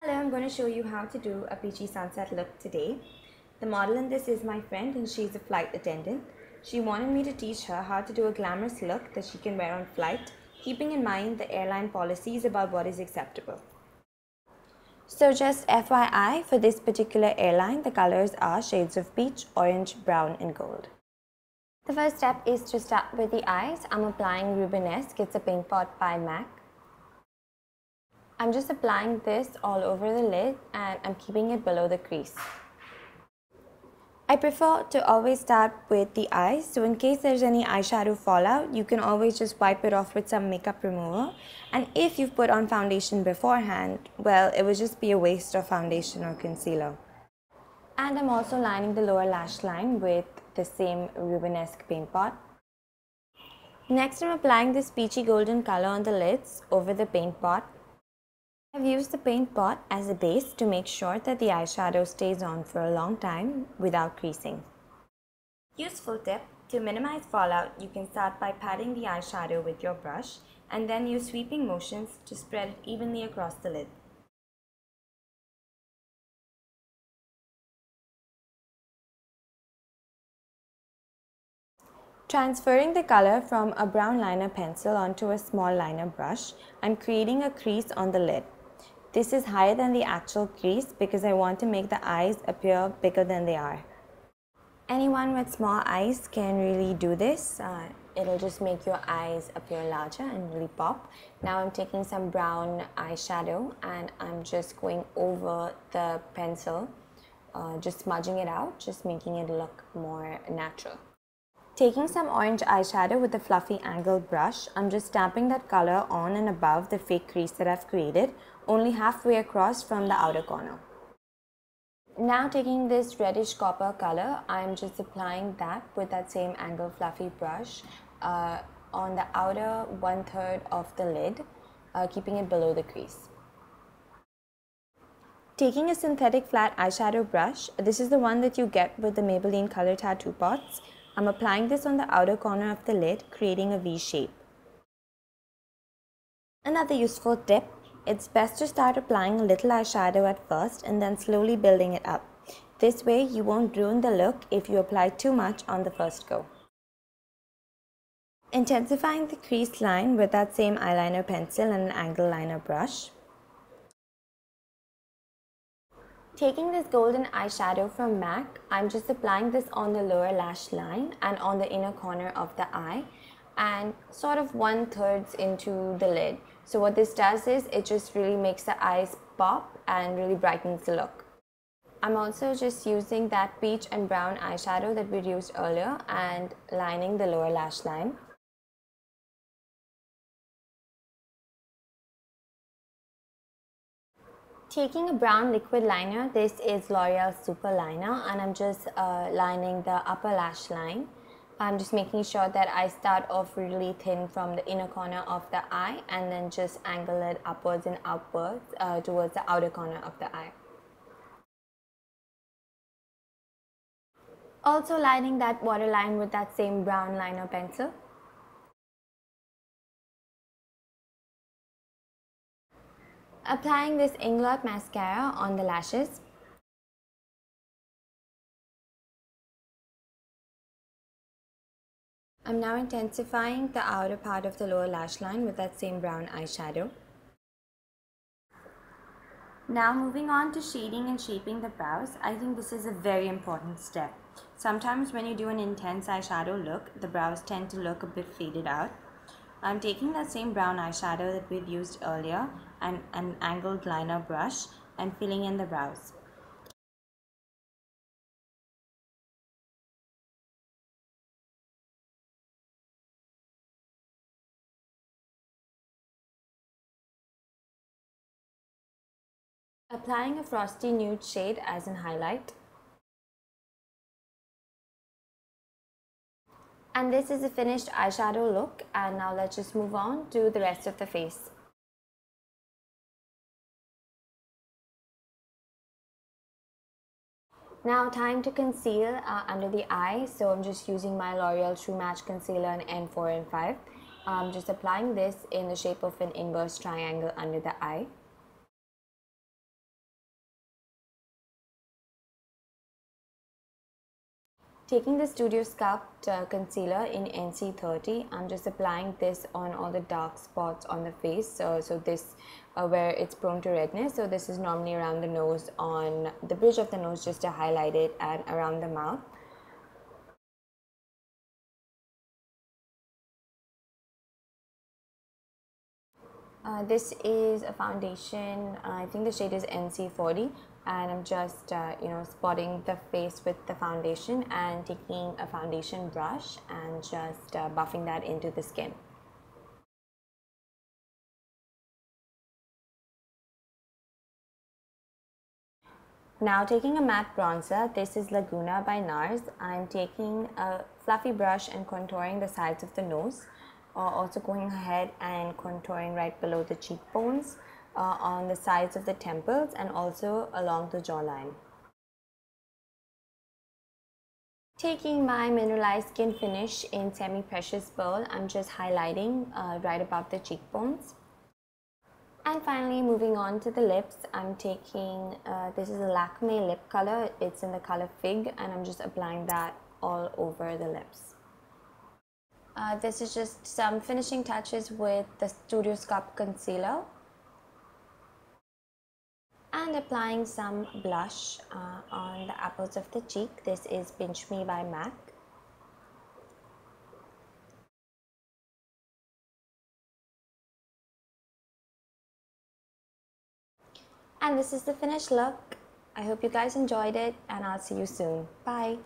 Hello, I'm going to show you how to do a Peachy Sunset look today. The model in this is my friend and she's a flight attendant. She wanted me to teach her how to do a glamorous look that she can wear on flight, keeping in mind the airline policies about what is acceptable. So just FYI, for this particular airline, the colors are shades of peach, orange, brown and gold. The first step is to start with the eyes. I'm applying Rubenesque. It's a paint pot by MAC. I'm just applying this all over the lid and I'm keeping it below the crease. I prefer to always start with the eyes, so in case there's any eyeshadow fallout, you can always just wipe it off with some makeup remover. And if you've put on foundation beforehand, well, it would just be a waste of foundation or concealer. And I'm also lining the lower lash line with the same Rubenesque paint pot. Next, I'm applying this peachy golden color on the lids over the paint pot. I've used the paint pot as a base to make sure that the eyeshadow stays on for a long time without creasing. Useful tip: to minimize fallout, you can start by patting the eyeshadow with your brush and then use sweeping motions to spread it evenly across the lid. Transferring the color from a brown liner pencil onto a small liner brush, I'm creating a crease on the lid. This is higher than the actual crease because I want to make the eyes appear bigger than they are. Anyone with small eyes can really do this. It'll just make your eyes appear larger and really pop. Now I'm taking some brown eyeshadow and I'm just going over the pencil, just smudging it out, just making it look more natural. Taking some orange eyeshadow with a fluffy angled brush, I'm just stamping that color on and above the fake crease that I've created, only halfway across from the outer corner. Now taking this reddish copper color, I'm just applying that with that same angled fluffy brush on the outer 1/3 of the lid, keeping it below the crease. Taking a synthetic flat eyeshadow brush, this is the one that you get with the Maybelline Color Tattoo pots, I'm applying this on the outer corner of the lid, creating a V shape. Another useful tip: it's best to start applying a little eyeshadow at first and then slowly building it up. This way you won't ruin the look if you apply too much on the first go. Intensifying the crease line with that same eyeliner pencil and an angle liner brush. Taking this golden eyeshadow from MAC, I'm just applying this on the lower lash line and on the inner corner of the eye and sort of 1/3 into the lid. So what this does is it just really makes the eyes pop and really brightens the look. I'm also just using that peach and brown eyeshadow that we used earlier and lining the lower lash line. Taking a brown liquid liner, this is L'Oreal Super Liner, and I'm just lining the upper lash line. I'm just making sure that I start off really thin from the inner corner of the eye and then just angle it upwards and outwards towards the outer corner of the eye. Also lining that waterline with that same brown liner pencil. Applying this Inglot mascara on the lashes. I'm now intensifying the outer part of the lower lash line with that same brown eyeshadow. Now moving on to shading and shaping the brows, I think this is a very important step. Sometimes when you do an intense eyeshadow look, the brows tend to look a bit faded out. I'm taking that same brown eyeshadow that we've used earlier and an angled liner brush and filling in the brows. Applying a frosty nude shade as an highlight. And this is a finished eyeshadow look, and now let's just move on to the rest of the face. Now time to conceal under the eye, so I'm just using my L'Oreal True Match Concealer in N4 and 5. I'm just applying this in the shape of an inverse triangle under the eye. Taking the Studio Sculpt concealer in NC30, I'm just applying this on all the dark spots on the face. So this where it's prone to redness. So this is normally around the nose, on the bridge of the nose, just to highlight it, and around the mouth. This is a foundation, I think the shade is NC40, and I'm just spotting the face with the foundation and taking a foundation brush and just buffing that into the skin. Now taking a matte bronzer, this is Laguna by NARS. I'm taking a fluffy brush and contouring the sides of the nose. Also going ahead and contouring right below the cheekbones, on the sides of the temples, and also along the jawline. Taking my mineralized skin finish in semi-precious pearl, I'm just highlighting right above the cheekbones. And finally, moving on to the lips, I'm taking, this is a Lakme lip color. It's in the color Fig, and I'm just applying that all over the lips. This is just some finishing touches with the Studio Sculpt concealer, and applying some blush on the apples of the cheek. This is Pinch Me by MAC. And this is the finished look. I hope you guys enjoyed it, and I'll see you soon. Bye.